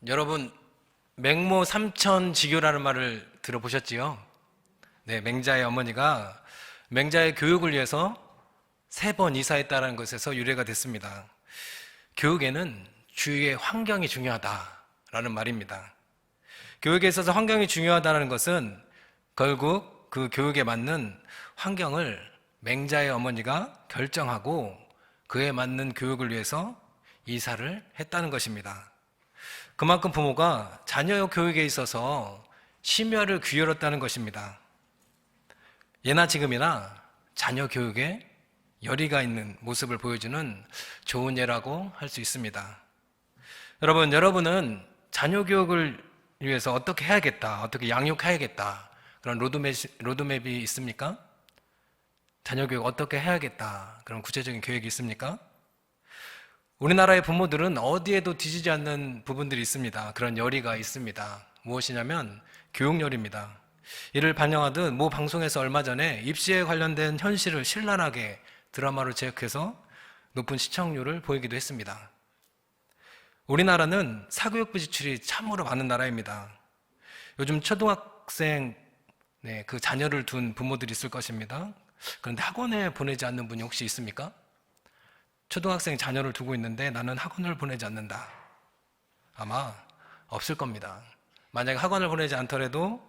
여러분, 맹모 삼천지교라는 말을 들어보셨지요? 네, 맹자의 어머니가 맹자의 교육을 위해서 3번 이사했다는 것에서 유래가 됐습니다. 교육에는 주위의 환경이 중요하다라는 말입니다. 교육에 있어서 환경이 중요하다는 것은 결국 그 교육에 맞는 환경을 맹자의 어머니가 결정하고 그에 맞는 교육을 위해서 이사를 했다는 것입니다. 그만큼 부모가 자녀의 교육에 있어서 심혈을 기울였다는 것입니다. 예나 지금이나 자녀 교육에 열의가 있는 모습을 보여주는 좋은 예라고 할 수 있습니다. 여러분은 자녀 교육을 위해서 어떻게 해야겠다, 어떻게 양육해야겠다, 그런 로드맵이 있습니까? 자녀 교육 어떻게 해야겠다, 그런 구체적인 계획이 있습니까? 우리나라의 부모들은 어디에도 뒤지지 않는 부분들이 있습니다. 그런 열의가 있습니다. 무엇이냐면 교육열입니다. 이를 반영하듯 모 방송에서 얼마 전에 입시에 관련된 현실을 신랄하게 드라마로 제작해서 높은 시청률을 보이기도 했습니다. 우리나라는 사교육부 지출이 참으로 많은 나라입니다. 요즘 초등학생 그 자녀를 둔 부모들이 있을 것입니다. 그런데 학원에 보내지 않는 분이 혹시 있습니까? 초등학생 자녀를 두고 있는데 나는 학원을 보내지 않는다. 아마 없을 겁니다. 만약에 학원을 보내지 않더라도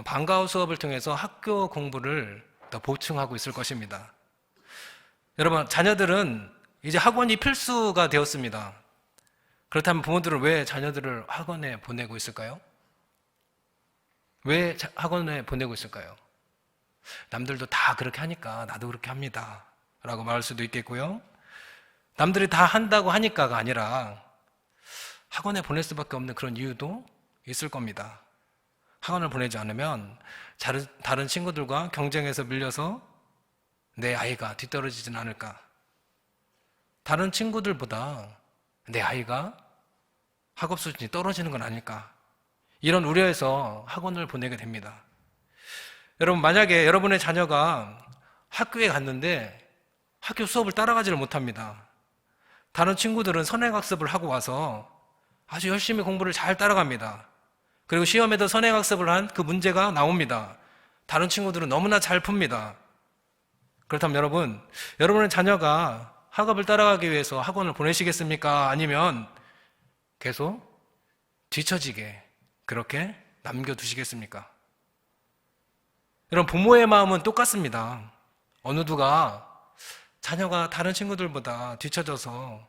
방과후 수업을 통해서 학교 공부를 더 보충하고 있을 것입니다. 여러분, 자녀들은 이제 학원이 필수가 되었습니다. 그렇다면 부모들은 왜 자녀들을 학원에 보내고 있을까요? 왜 학원에 보내고 있을까요? 남들도 다 그렇게 하니까 나도 그렇게 합니다 라고 말할 수도 있겠고요. 남들이 다 한다고 하니까가 아니라 학원에 보낼 수밖에 없는 그런 이유도 있을 겁니다. 학원을 보내지 않으면 다른 친구들과 경쟁에서 밀려서 내 아이가 뒤떨어지진 않을까? 다른 친구들보다 내 아이가 학업 수준이 떨어지는 건 아닐까? 이런 우려에서 학원을 보내게 됩니다. 여러분, 만약에 여러분의 자녀가 학교에 갔는데 학교 수업을 따라가지를 못합니다. 다른 친구들은 선행학습을 하고 와서 아주 열심히 공부를 잘 따라갑니다. 그리고 시험에도 선행학습을 한 그 문제가 나옵니다. 다른 친구들은 너무나 잘 풉니다. 그렇다면 여러분의 자녀가 학업을 따라가기 위해서 학원을 보내시겠습니까? 아니면 계속 뒤처지게 그렇게 남겨두시겠습니까? 여러분, 부모의 마음은 똑같습니다. 어느 누가 자녀가 다른 친구들보다 뒤처져서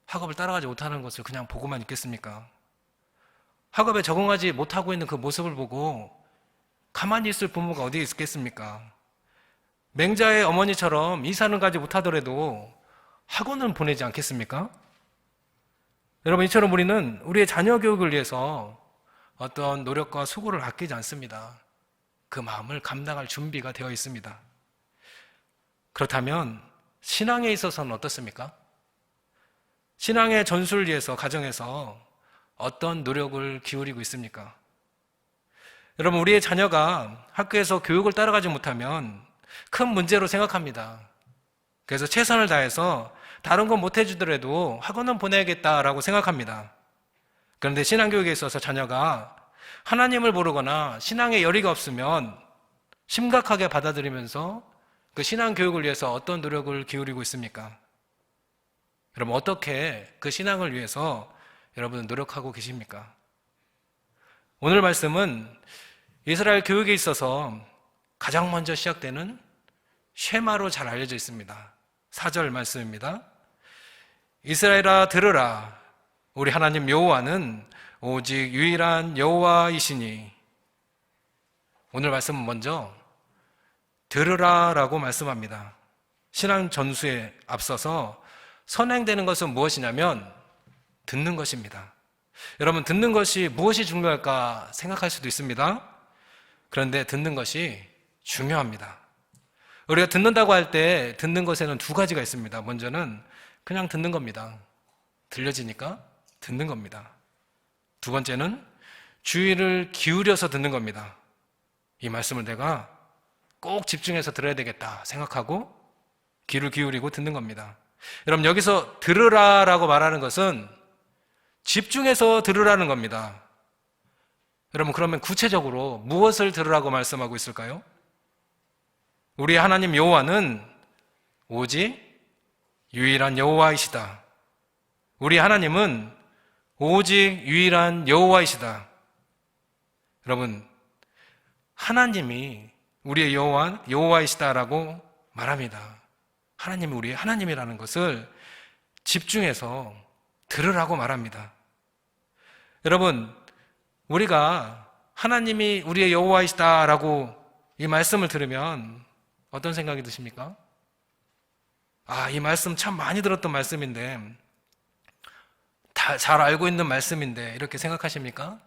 학업을 따라가지 못하는 것을 그냥 보고만 있겠습니까? 학업에 적응하지 못하고 있는 그 모습을 보고 가만히 있을 부모가 어디에 있겠습니까? 맹자의 어머니처럼 이사는 가지 못하더라도 학원은 보내지 않겠습니까? 여러분, 이처럼 우리는 우리의 자녀 교육을 위해서 어떤 노력과 수고를 아끼지 않습니다. 그 마음을 감당할 준비가 되어 있습니다. 그렇다면 신앙에 있어서는 어떻습니까? 신앙의 전수를 위해서 가정에서 어떤 노력을 기울이고 있습니까? 여러분, 우리의 자녀가 학교에서 교육을 따라가지 못하면 큰 문제로 생각합니다. 그래서 최선을 다해서 다른 건 못해주더라도 학원은 보내야겠다라고 생각합니다. 그런데 신앙교육에 있어서 자녀가 하나님을 모르거나 신앙에 열의가 없으면 심각하게 받아들이면서 그 신앙교육을 위해서 어떤 노력을 기울이고 있습니까? 여러분, 어떻게 그 신앙을 위해서 여러분은 노력하고 계십니까? 오늘 말씀은 이스라엘 교육에 있어서 가장 먼저 시작되는 쉐마로 잘 알려져 있습니다. 4절 말씀입니다. 이스라엘아 들으라, 우리 하나님 여호와는 오직 유일한 여호와이시니. 오늘 말씀은 먼저 들으라 라고 말씀합니다. 신앙 전수에 앞서서 선행되는 것은 무엇이냐면 듣는 것입니다. 여러분, 듣는 것이 무엇이 중요할까 생각할 수도 있습니다. 그런데 듣는 것이 중요합니다. 우리가 듣는다고 할 때 듣는 것에는 2가지가 있습니다. 먼저는 그냥 듣는 겁니다. 들려지니까 듣는 겁니다. 2번째는 주의를 기울여서 듣는 겁니다. 이 말씀을 내가 꼭 집중해서 들어야 되겠다 생각하고 귀를 기울이고 듣는 겁니다. 여러분, 여기서 들으라라고 말하는 것은 집중해서 들으라는 겁니다. 여러분, 그러면 구체적으로 무엇을 들으라고 말씀하고 있을까요? 우리 하나님 여호와는 오직 유일한 여호와이시다. 우리 하나님은 오직 유일한 여호와이시다. 여러분, 하나님이 우리의 여호와이시다라고 말합니다. 하나님이 우리의 하나님이라는 것을 집중해서 들으라고 말합니다. 여러분, 우리가 하나님이 우리의 여호와이시다라고 이 말씀을 들으면 어떤 생각이 드십니까? 이 말씀 참 많이 들었던 말씀인데, 잘 알고 있는 말씀인데 이렇게 생각하십니까?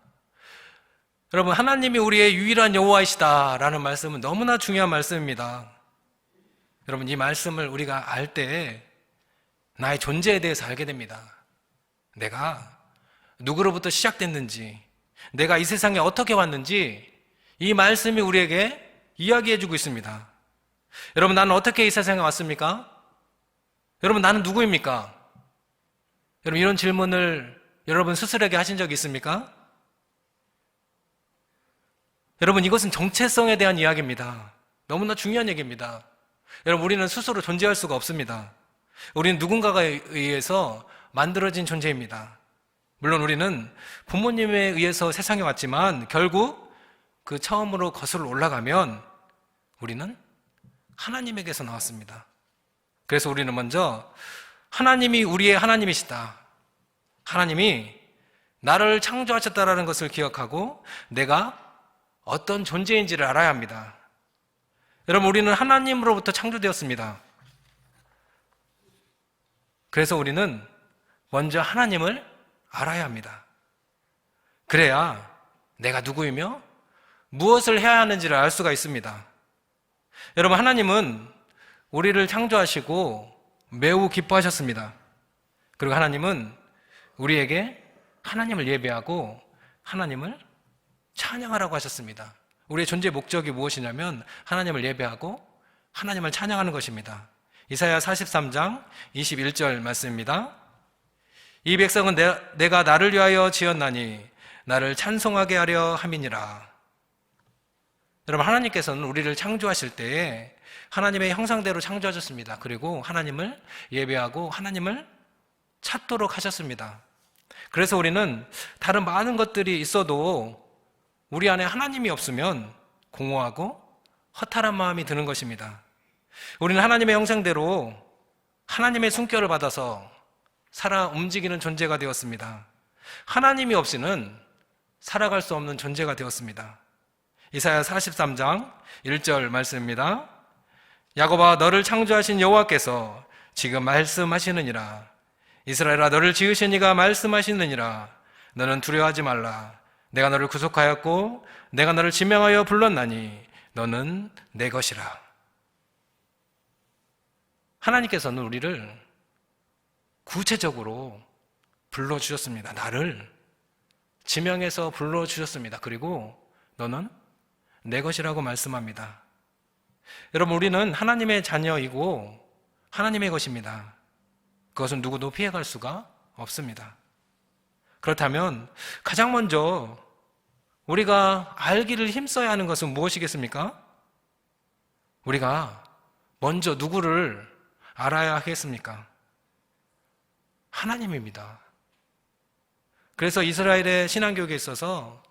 여러분, 하나님이 우리의 유일한 여호와이시다라는 말씀은 너무나 중요한 말씀입니다. 여러분, 이 말씀을 우리가 알 때 나의 존재에 대해서 알게 됩니다. 내가 누구로부터 시작됐는지, 내가 이 세상에 어떻게 왔는지 이 말씀이 우리에게 이야기해주고 있습니다. 여러분, 나는 어떻게 이 세상에 왔습니까? 여러분, 나는 누구입니까? 여러분, 이런 질문을 여러분 스스로에게 하신 적이 있습니까? 여러분, 이것은 정체성에 대한 이야기입니다. 너무나 중요한 얘기입니다. 여러분, 우리는 스스로 존재할 수가 없습니다. 우리는 누군가에 의해서 만들어진 존재입니다. 물론 우리는 부모님에 의해서 세상에 왔지만 결국 그 처음으로 거슬러 올라가면 우리는 하나님에게서 나왔습니다. 그래서 우리는 먼저 하나님이 우리의 하나님이시다, 하나님이 나를 창조하셨다라는 것을 기억하고 내가 어떤 존재인지를 알아야 합니다. 여러분, 우리는 하나님으로부터 창조되었습니다. 그래서 우리는 먼저 하나님을 알아야 합니다. 그래야 내가 누구이며 무엇을 해야 하는지를 알 수가 있습니다. 여러분, 하나님은 우리를 창조하시고 매우 기뻐하셨습니다. 그리고 하나님은 우리에게 하나님을 예배하고 하나님을 찬양하라고 하셨습니다. 우리의 존재 목적이 무엇이냐면 하나님을 예배하고 하나님을 찬양하는 것입니다. 이사야 43장 21절 말씀입니다. 이 백성은 내가 나를 위하여 지었나니 나를 찬송하게 하려 함이니라. 여러분, 하나님께서는 우리를 창조하실 때에 하나님의 형상대로 창조하셨습니다. 그리고 하나님을 예배하고 하나님을 찾도록 하셨습니다. 그래서 우리는 다른 많은 것들이 있어도 우리 안에 하나님이 없으면 공허하고 허탈한 마음이 드는 것입니다. 우리는 하나님의 형상대로 하나님의 숨결을 받아서 살아 움직이는 존재가 되었습니다. 하나님이 없이는 살아갈 수 없는 존재가 되었습니다. 이사야 43장 1절 말씀입니다. 야곱아, 너를 창조하신 여호와께서 지금 말씀하시느니라. 이스라엘아, 너를 지으신 이가 말씀하시느니라. 너는 두려워하지 말라. 내가 너를 구속하였고 내가 너를 지명하여 불렀나니 너는 내 것이라. 하나님께서는 우리를 구체적으로 불러주셨습니다. 나를 지명해서 불러주셨습니다. 그리고 너는 내 것이라고 말씀합니다. 여러분, 우리는 하나님의 자녀이고 하나님의 것입니다. 그것은 누구도 피해갈 수가 없습니다. 그렇다면 가장 먼저 우리가 알기를 힘써야 하는 것은 무엇이겠습니까? 우리가 먼저 누구를 알아야 하겠습니까? 하나님입니다. 그래서 이스라엘의 신앙교육에 있어서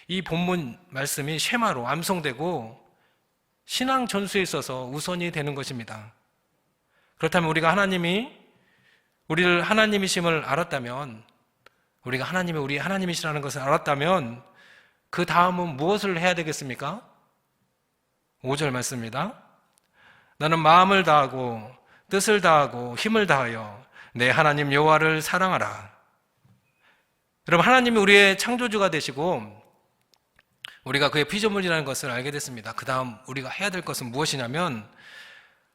이 본문 말씀이 쉐마로 암송되고 신앙 전수에 있어서 우선이 되는 것입니다. 그렇다면 우리가 하나님이 우리를 하나님이심을 알았다면, 우리가 하나님이 우리 하나님이시라는 것을 알았다면 그 다음은 무엇을 해야 되겠습니까? 5절 말씀입니다. 너는 마음을 다하고 뜻을 다하고 힘을 다하여 내 하나님 여호와를 사랑하라. 여러분, 하나님이 우리의 창조주가 되시고 우리가 그의 피조물이라는 것을 알게 됐습니다. 그 다음 우리가 해야 될 것은 무엇이냐면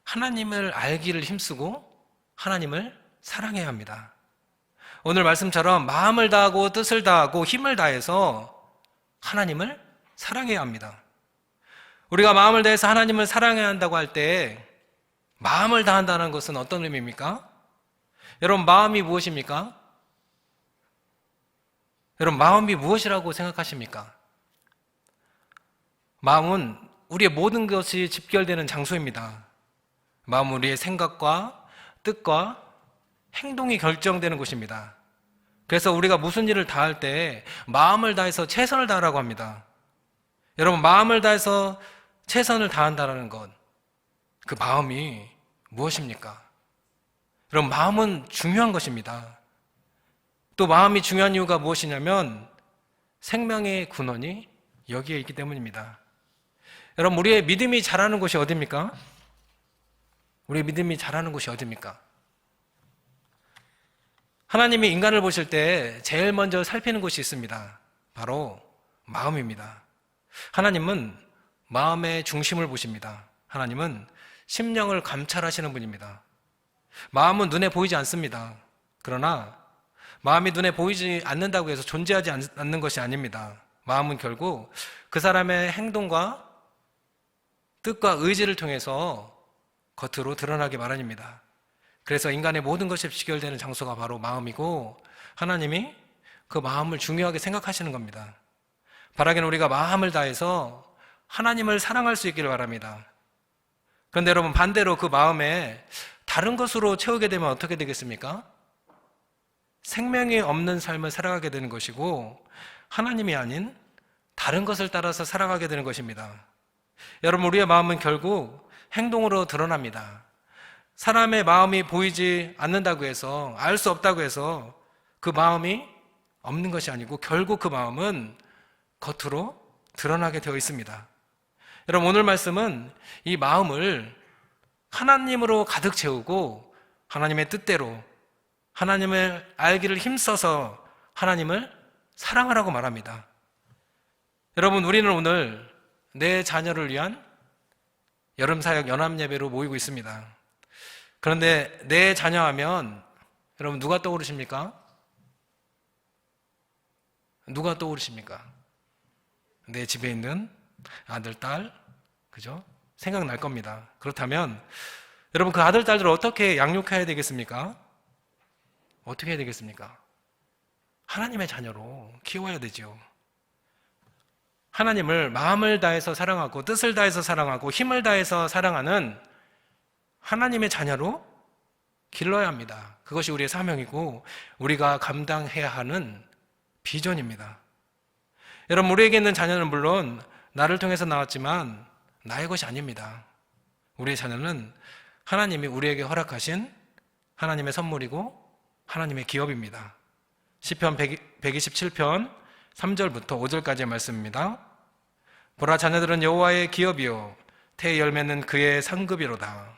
하나님을 알기를 힘쓰고 하나님을 사랑해야 합니다. 오늘 말씀처럼 마음을 다하고 뜻을 다하고 힘을 다해서 하나님을 사랑해야 합니다. 우리가 마음을 다해서 하나님을 사랑해야 한다고 할 때 마음을 다한다는 것은 어떤 의미입니까? 여러분, 마음이 무엇입니까? 여러분, 마음이 무엇이라고 생각하십니까? 마음은 우리의 모든 것이 집결되는 장소입니다. 마음은 우리의 생각과 뜻과 행동이 결정되는 곳입니다. 그래서 우리가 무슨 일을 다할 때 마음을 다해서 최선을 다하라고 합니다. 여러분, 마음을 다해서 최선을 다한다는 것, 그 마음이 무엇입니까? 여러분, 마음은 중요한 것입니다. 또 마음이 중요한 이유가 무엇이냐면 생명의 근원이 여기에 있기 때문입니다. 여러분, 우리의 믿음이 자라는 곳이 어디입니까? 우리의 믿음이 자라는 곳이 어디입니까? 하나님이 인간을 보실 때 제일 먼저 살피는 곳이 있습니다. 바로 마음입니다. 하나님은 마음의 중심을 보십니다. 하나님은 심령을 감찰하시는 분입니다. 마음은 눈에 보이지 않습니다. 그러나 마음이 눈에 보이지 않는다고 해서 존재하지 않는 것이 아닙니다. 마음은 결국 그 사람의 행동과 뜻과 의지를 통해서 겉으로 드러나기 마련입니다. 그래서 인간의 모든 것이 직결되는 장소가 바로 마음이고, 하나님이 그 마음을 중요하게 생각하시는 겁니다. 바라기는 우리가 마음을 다해서 하나님을 사랑할 수 있기를 바랍니다. 그런데 여러분, 반대로 그 마음에 다른 것으로 채우게 되면 어떻게 되겠습니까? 생명이 없는 삶을 살아가게 되는 것이고, 하나님이 아닌 다른 것을 따라서 살아가게 되는 것입니다. 여러분, 우리의 마음은 결국 행동으로 드러납니다. 사람의 마음이 보이지 않는다고 해서, 알 수 없다고 해서 그 마음이 없는 것이 아니고 결국 그 마음은 겉으로 드러나게 되어 있습니다. 여러분, 오늘 말씀은 이 마음을 하나님으로 가득 채우고 하나님의 뜻대로 하나님을 알기를 힘써서 하나님을 사랑하라고 말합니다. 여러분, 우리는 오늘 내 자녀를 위한 여름사역 연합예배로 모이고 있습니다. 그런데 내 자녀 하면 여러분 누가 떠오르십니까? 누가 떠오르십니까? 내 집에 있는 아들, 딸, 그죠? 생각날 겁니다. 그렇다면 여러분, 그 아들, 딸들을 어떻게 양육해야 되겠습니까? 어떻게 해야 되겠습니까? 하나님의 자녀로 키워야 되죠. 하나님을 마음을 다해서 사랑하고 뜻을 다해서 사랑하고 힘을 다해서 사랑하는 하나님의 자녀로 길러야 합니다. 그것이 우리의 사명이고 우리가 감당해야 하는 비전입니다. 여러분, 우리에게 있는 자녀는 물론 나를 통해서 나왔지만 나의 것이 아닙니다. 우리의 자녀는 하나님이 우리에게 허락하신 하나님의 선물이고 하나님의 기업입니다. 시편 127편 3절부터 5절까지의 말씀입니다. 보라, 자녀들은 여호와의 기업이요 태의 열매는 그의 상급이로다.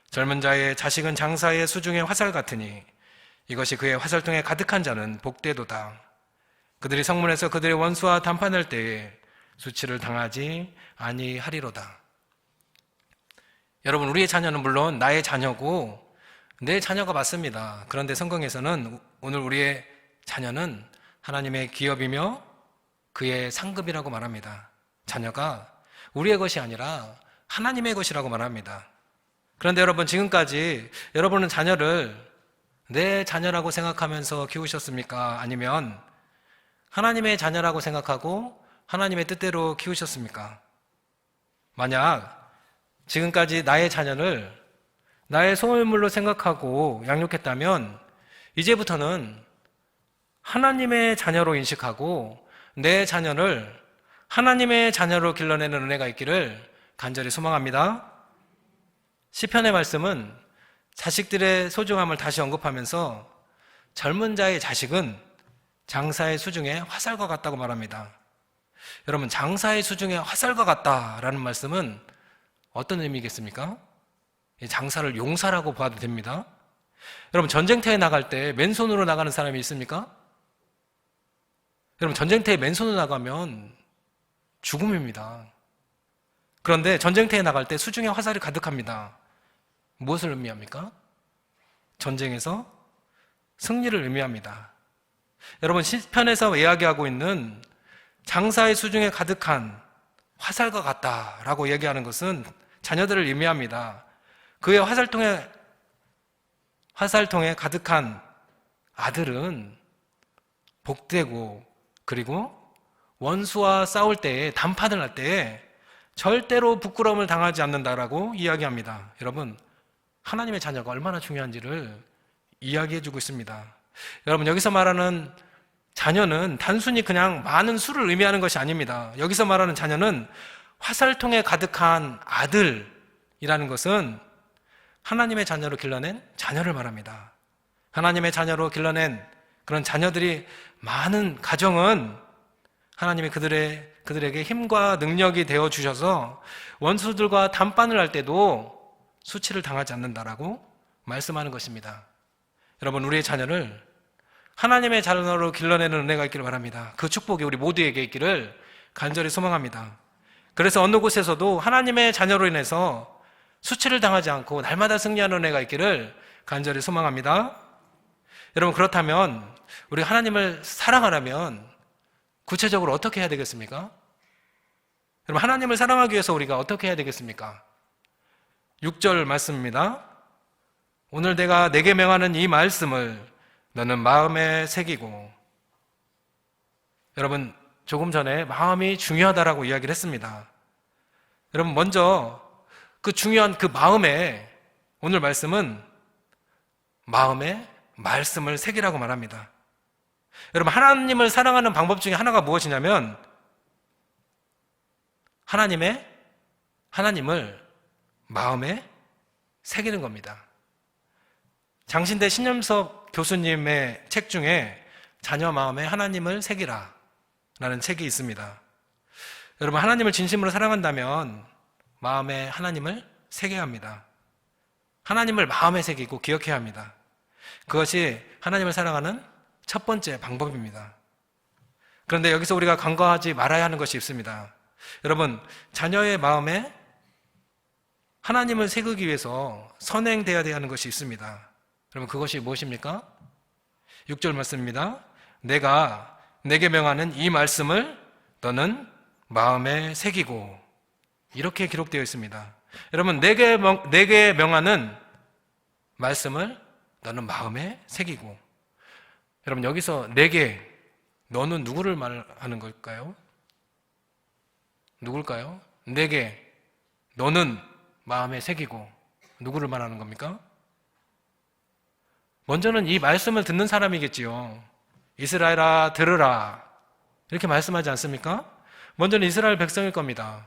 젊은 자의 자식은 장사의 수중의 화살 같으니 이것이 그의 화살통에 가득한 자는 복되도다. 그들이 성문에서 그들의 원수와 담판할 때에 수치를 당하지 아니하리로다. 여러분, 우리의 자녀는 물론 나의 자녀고 내 자녀가 맞습니다. 그런데 성경에서는 오늘 우리의 자녀는 하나님의 기업이며 그의 상급이라고 말합니다. 자녀가 우리의 것이 아니라 하나님의 것이라고 말합니다. 그런데 여러분, 지금까지 여러분은 자녀를 내 자녀라고 생각하면서 키우셨습니까? 아니면 하나님의 자녀라고 생각하고 하나님의 뜻대로 키우셨습니까? 만약 지금까지 나의 자녀를 나의 소유물로 생각하고 양육했다면 이제부터는 하나님의 자녀로 인식하고 내 자녀를 하나님의 자녀로 길러내는 은혜가 있기를 간절히 소망합니다. 시편의 말씀은 자식들의 소중함을 다시 언급하면서 젊은 자의 자식은 장사의 수중에 화살과 같다고 말합니다. 여러분, 장사의 수중에 화살과 같다라는 말씀은 어떤 의미겠습니까? 장사를 용사라고 봐도 됩니다. 여러분, 전쟁터에 나갈 때 맨손으로 나가는 사람이 있습니까? 여러분, 전쟁터에 맨손으로 나가면 죽음입니다. 그런데 전쟁터에 나갈 때 수중에 화살이 가득합니다. 무엇을 의미합니까? 전쟁에서 승리를 의미합니다. 여러분, 시편에서 이야기하고 있는 장사의 수중에 가득한 화살과 같다라고 얘기하는 것은 자녀들을 의미합니다. 그의 화살통에 가득한 아들은 복되고 그리고 원수와 싸울 때에, 담판을 할 때에 절대로 부끄러움을 당하지 않는다라고 이야기합니다. 여러분, 하나님의 자녀가 얼마나 중요한지를 이야기해주고 있습니다. 여러분, 여기서 말하는 자녀는 단순히 그냥 많은 수를 의미하는 것이 아닙니다. 여기서 말하는 자녀는 화살통에 가득한 아들이라는 것은 하나님의 자녀로 길러낸 자녀를 말합니다. 하나님의 자녀로 길러낸 그런 자녀들이 많은 가정은 하나님이 그들에게 힘과 능력이 되어 주셔서 원수들과 담판을 할 때도 수치를 당하지 않는다라고 말씀하는 것입니다. 여러분, 우리의 자녀를 하나님의 자녀로 길러내는 은혜가 있기를 바랍니다. 그 축복이 우리 모두에게 있기를 간절히 소망합니다. 그래서 어느 곳에서도 하나님의 자녀로 인해서 수치를 당하지 않고 날마다 승리하는 은혜가 있기를 간절히 소망합니다. 여러분, 그렇다면 우리 하나님을 사랑하려면 구체적으로 어떻게 해야 되겠습니까? 여러분, 하나님을 사랑하기 위해서 우리가 어떻게 해야 되겠습니까? 6절 말씀입니다. 오늘 내가 내게 명하는 이 말씀을 너는 마음에 새기고. 여러분, 조금 전에 마음이 중요하다라고 이야기를 했습니다. 여러분, 먼저 그 중요한 그 마음에, 오늘 말씀은 마음에 말씀을 새기라고 말합니다. 여러분, 하나님을 사랑하는 방법 중에 하나가 무엇이냐면 하나님을 마음에 새기는 겁니다. 장신대 신념석 교수님의 책 중에 자녀 마음에 하나님을 새기라 라는 책이 있습니다. 여러분, 하나님을 진심으로 사랑한다면 마음에 하나님을 새겨야 합니다. 하나님을 마음에 새기고 기억해야 합니다. 그것이 하나님을 사랑하는 첫 번째 방법입니다. 그런데 여기서 우리가 간과하지 말아야 하는 것이 있습니다. 여러분, 자녀의 마음에 하나님을 새기기 위해서 선행되어야 하는 것이 있습니다. 여러분, 그것이 무엇입니까? 6절 말씀입니다. 내가 내게 명하는 이 말씀을 너는 마음에 새기고. 이렇게 기록되어 있습니다. 여러분, 내게 명하는 말씀을 너는 마음에 새기고. 여러분, 여기서 내게, 너는 누구를 말하는 걸까요? 누굴까요? 내게, 너는 마음에 새기고. 누구를 말하는 겁니까? 먼저는 이 말씀을 듣는 사람이겠지요. 이스라엘아 들으라, 이렇게 말씀하지 않습니까? 먼저는 이스라엘 백성일 겁니다.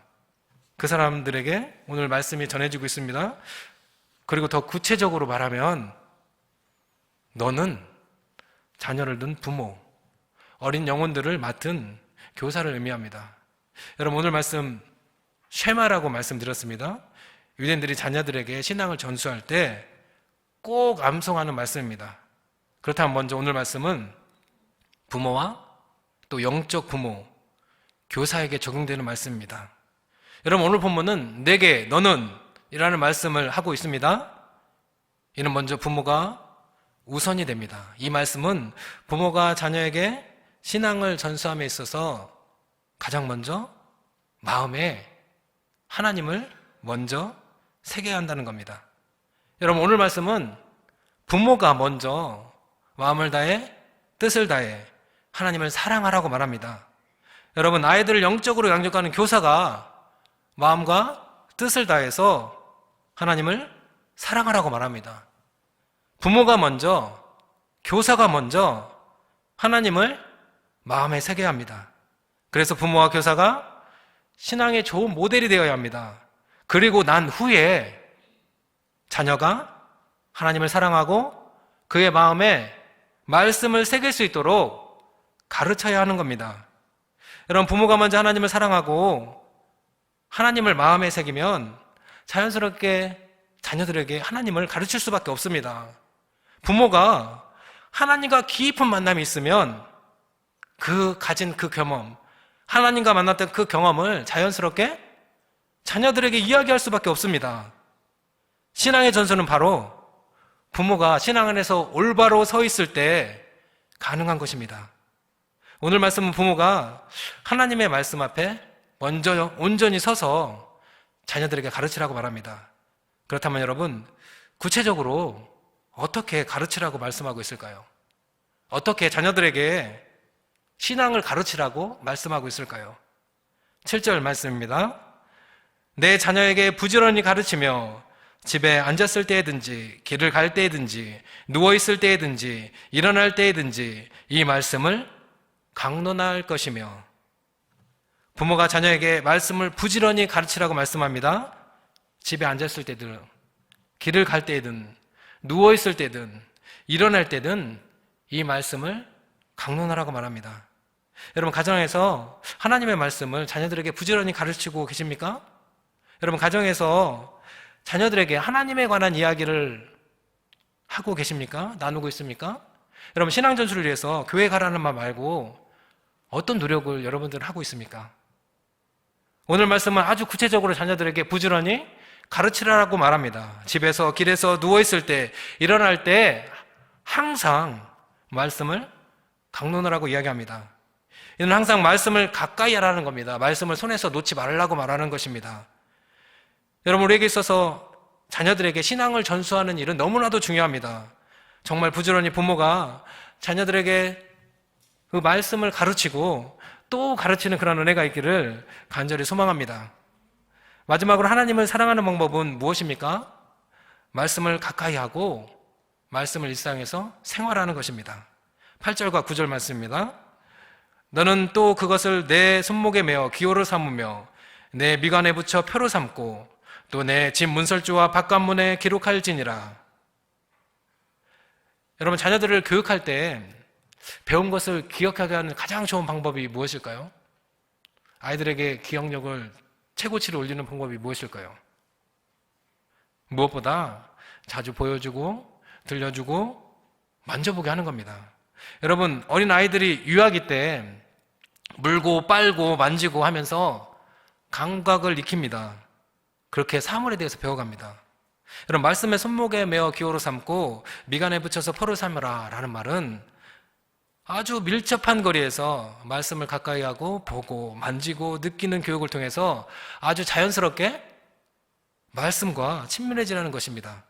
그 사람들에게 오늘 말씀이 전해지고 있습니다. 그리고 더 구체적으로 말하면 너는 자녀를 둔 부모, 어린 영혼들을 맡은 교사를 의미합니다. 여러분, 오늘 말씀 쉐마라고 말씀드렸습니다. 유대인들이 자녀들에게 신앙을 전수할 때 꼭 암송하는 말씀입니다. 그렇다면 먼저 오늘 말씀은 부모와 또 영적 부모, 교사에게 적용되는 말씀입니다. 여러분, 오늘 본문은 내게, 너는 이라는 말씀을 하고 있습니다. 이는 먼저 부모가 우선이 됩니다. 이 말씀은 부모가 자녀에게 신앙을 전수함에 있어서 가장 먼저 마음에 하나님을 먼저 새겨야 한다는 겁니다. 여러분, 오늘 말씀은 부모가 먼저 마음을 다해 뜻을 다해 하나님을 사랑하라고 말합니다. 여러분, 아이들을 영적으로 양육하는 교사가 마음과 뜻을 다해서 하나님을 사랑하라고 말합니다. 부모가 먼저, 교사가 먼저 하나님을 마음에 새겨야 합니다. 그래서 부모와 교사가 신앙의 좋은 모델이 되어야 합니다. 그리고 난 후에 자녀가 하나님을 사랑하고 그의 마음에 말씀을 새길 수 있도록 가르쳐야 하는 겁니다. 여러분, 부모가 먼저 하나님을 사랑하고 하나님을 마음에 새기면 자연스럽게 자녀들에게 하나님을 가르칠 수밖에 없습니다. 부모가 하나님과 깊은 만남이 있으면 가진 그 경험, 하나님과 만났던 그 경험을 자연스럽게 자녀들에게 이야기할 수밖에 없습니다. 신앙의 전수는 바로 부모가 신앙 안에서 올바로 서 있을 때 가능한 것입니다. 오늘 말씀은 부모가 하나님의 말씀 앞에 먼저 온전히 서서 자녀들에게 가르치라고 말합니다. 그렇다면 여러분, 구체적으로 어떻게 가르치라고 말씀하고 있을까요? 어떻게 자녀들에게 신앙을 가르치라고 말씀하고 있을까요? 7절 말씀입니다. 내 자녀에게 부지런히 가르치며 집에 앉았을 때에든지 길을 갈 때에든지 누워있을 때에든지 일어날 때에든지 이 말씀을 강론할 것이며. 부모가 자녀에게 말씀을 부지런히 가르치라고 말씀합니다. 집에 앉았을 때든 길을 갈 때든 누워있을 때든 일어날 때든 이 말씀을 강론하라고 말합니다. 여러분, 가정에서 하나님의 말씀을 자녀들에게 부지런히 가르치고 계십니까? 여러분, 가정에서 자녀들에게 하나님에 관한 이야기를 하고 계십니까? 나누고 있습니까? 여러분, 신앙전수를 위해서 교회 가라는 말 말고 어떤 노력을 여러분들은 하고 있습니까? 오늘 말씀은 아주 구체적으로 자녀들에게 부지런히 가르치라고 말합니다. 집에서, 길에서, 누워있을 때, 일어날 때 항상 말씀을 강론하라고 이야기합니다. 이는 항상 말씀을 가까이 하라는 겁니다. 말씀을 손에서 놓지 말라고 말하는 것입니다. 여러분, 우리에게 있어서 자녀들에게 신앙을 전수하는 일은 너무나도 중요합니다. 정말 부지런히 부모가 자녀들에게 그 말씀을 가르치고 또 가르치는 그런 은혜가 있기를 간절히 소망합니다. 마지막으로 하나님을 사랑하는 방법은 무엇입니까? 말씀을 가까이 하고 말씀을 일상에서 생활하는 것입니다. 8절과 9절 말씀입니다. 너는 또 그것을 내 손목에 메어 기호로 삼으며 내 미간에 붙여 표로 삼고 또 내 집 문설주와 바깥문에 기록할지니라. 여러분, 자녀들을 교육할 때 배운 것을 기억하게 하는 가장 좋은 방법이 무엇일까요? 아이들에게 기억력을 최고치로 올리는 방법이 무엇일까요? 무엇보다 자주 보여주고 들려주고 만져보게 하는 겁니다. 여러분, 어린 아이들이 유아기 때 물고 빨고 만지고 하면서 감각을 익힙니다. 그렇게 사물에 대해서 배워갑니다. 여러분, 말씀의 손목에 메어 기호로 삼고 미간에 붙여서 포를 삼으라 라는 말은 아주 밀접한 거리에서 말씀을 가까이 하고 보고 만지고 느끼는 교육을 통해서 아주 자연스럽게 말씀과 친밀해지라는 것입니다.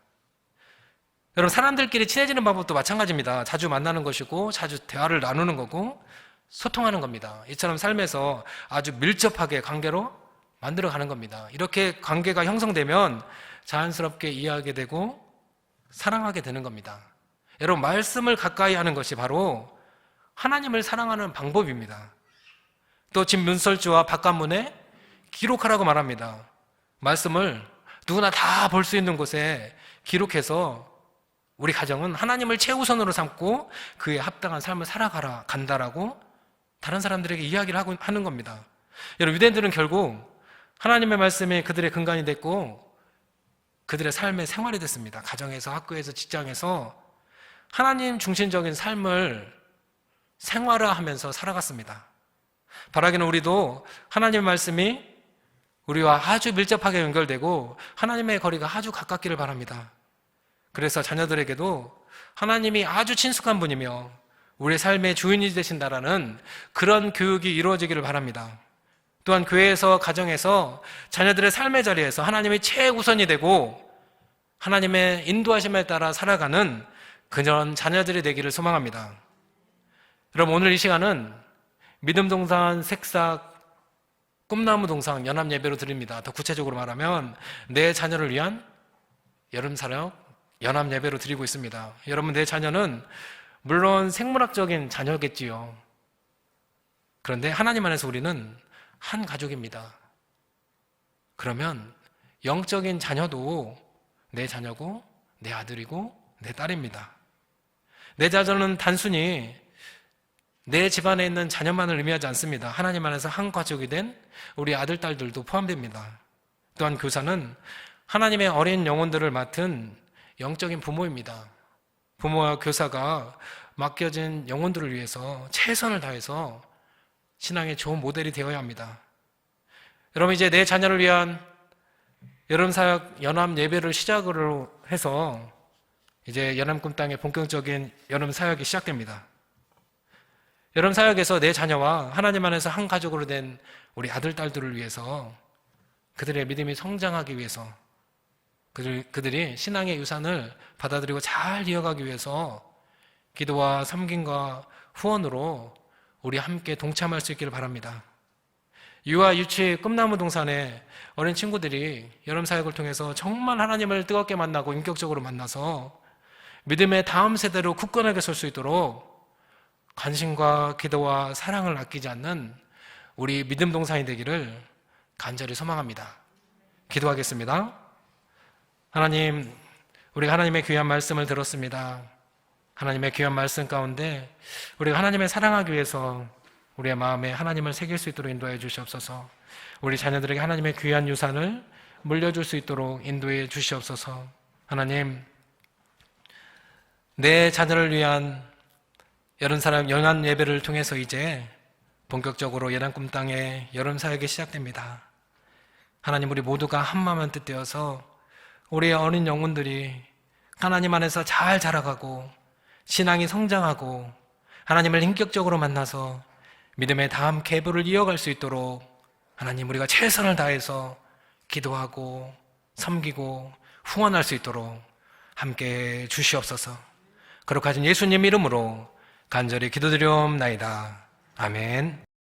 여러분, 사람들끼리 친해지는 방법도 마찬가지입니다. 자주 만나는 것이고 자주 대화를 나누는 거고 소통하는 겁니다. 이처럼 삶에서 아주 밀접하게 관계로 만들어가는 겁니다. 이렇게 관계가 형성되면 자연스럽게 이해하게 되고 사랑하게 되는 겁니다. 여러분, 말씀을 가까이 하는 것이 바로 하나님을 사랑하는 방법입니다. 또 집 문설주와 바깥문에 기록하라고 말합니다. 말씀을 누구나 다 볼 수 있는 곳에 기록해서 우리 가정은 하나님을 최우선으로 삼고 그에 합당한 삶을 간다라고 다른 사람들에게 이야기를 하는 겁니다. 여러분, 유대인들은 결국 하나님의 말씀이 그들의 근간이 됐고 그들의 삶의 생활이 됐습니다. 가정에서, 학교에서, 직장에서 하나님 중심적인 삶을 생활화하면서 살아갔습니다. 바라기는 우리도 하나님의 말씀이 우리와 아주 밀접하게 연결되고 하나님의 거리가 아주 가깝기를 바랍니다. 그래서 자녀들에게도 하나님이 아주 친숙한 분이며 우리의 삶의 주인이 되신다라는 그런 교육이 이루어지기를 바랍니다. 또한 교회에서, 가정에서 자녀들의 삶의 자리에서 하나님이 최우선이 되고 하나님의 인도하심에 따라 살아가는 그런 자녀들이 되기를 소망합니다. 여러분, 오늘 이 시간은 믿음 동산, 색삭, 꿈나무 동상 연합 예배로 드립니다. 더 구체적으로 말하면 내 자녀를 위한 여름 사역 연합 예배로 드리고 있습니다. 여러분, 내 자녀는 물론 생물학적인 자녀겠지요. 그런데 하나님 안에서 우리는 한 가족입니다. 그러면 영적인 자녀도 내 자녀고 내 아들이고 내 딸입니다. 내 자녀는 단순히 내 집안에 있는 자녀만을 의미하지 않습니다. 하나님 안에서 한 가족이 된 우리 아들, 딸들도 포함됩니다. 또한 교사는 하나님의 어린 영혼들을 맡은 영적인 부모입니다. 부모와 교사가 맡겨진 영혼들을 위해서 최선을 다해서 신앙의 좋은 모델이 되어야 합니다. 여러분, 이제 내 자녀를 위한 여름사역 연합 예배를 시작으로 해서 이제 연합 꿈땅의 본격적인 여름 사역이 시작됩니다. 여름 사역에서 내 자녀와 하나님 안에서 한 가족으로 된 우리 아들, 딸들을 위해서 그들의 믿음이 성장하기 위해서 그들이 신앙의 유산을 받아들이고 잘 이어가기 위해서 기도와 섬김과 후원으로 우리 함께 동참할 수 있기를 바랍니다. 유아 유치 꿈나무 동산에 어린 친구들이 여름 사역을 통해서 정말 하나님을 뜨겁게 만나고 인격적으로 만나서 믿음의 다음 세대로 굳건하게 설 수 있도록 관심과 기도와 사랑을 아끼지 않는 우리 믿음 동산이 되기를 간절히 소망합니다. 기도하겠습니다. 하나님, 우리가 하나님의 귀한 말씀을 들었습니다. 하나님의 귀한 말씀 가운데 우리가 하나님을 사랑하기 위해서 우리의 마음에 하나님을 새길 수 있도록 인도해 주시옵소서. 우리 자녀들에게 하나님의 귀한 유산을 물려줄 수 있도록 인도해 주시옵소서. 하나님, 내 자녀를 위한 연한 예배를 통해서 이제 본격적으로 예단꿈 땅의 여름 사역이 시작됩니다. 하나님, 우리 모두가 한마음 한뜻 되어서 우리의 어린 영혼들이 하나님 안에서 잘 자라가고 신앙이 성장하고 하나님을 인격적으로 만나서 믿음의 다음 계보를 이어갈 수 있도록 하나님, 우리가 최선을 다해서 기도하고 섬기고 후원할 수 있도록 함께 주시옵소서. 거룩하신 예수님 이름으로 간절히 기도드리옵나이다. 아멘.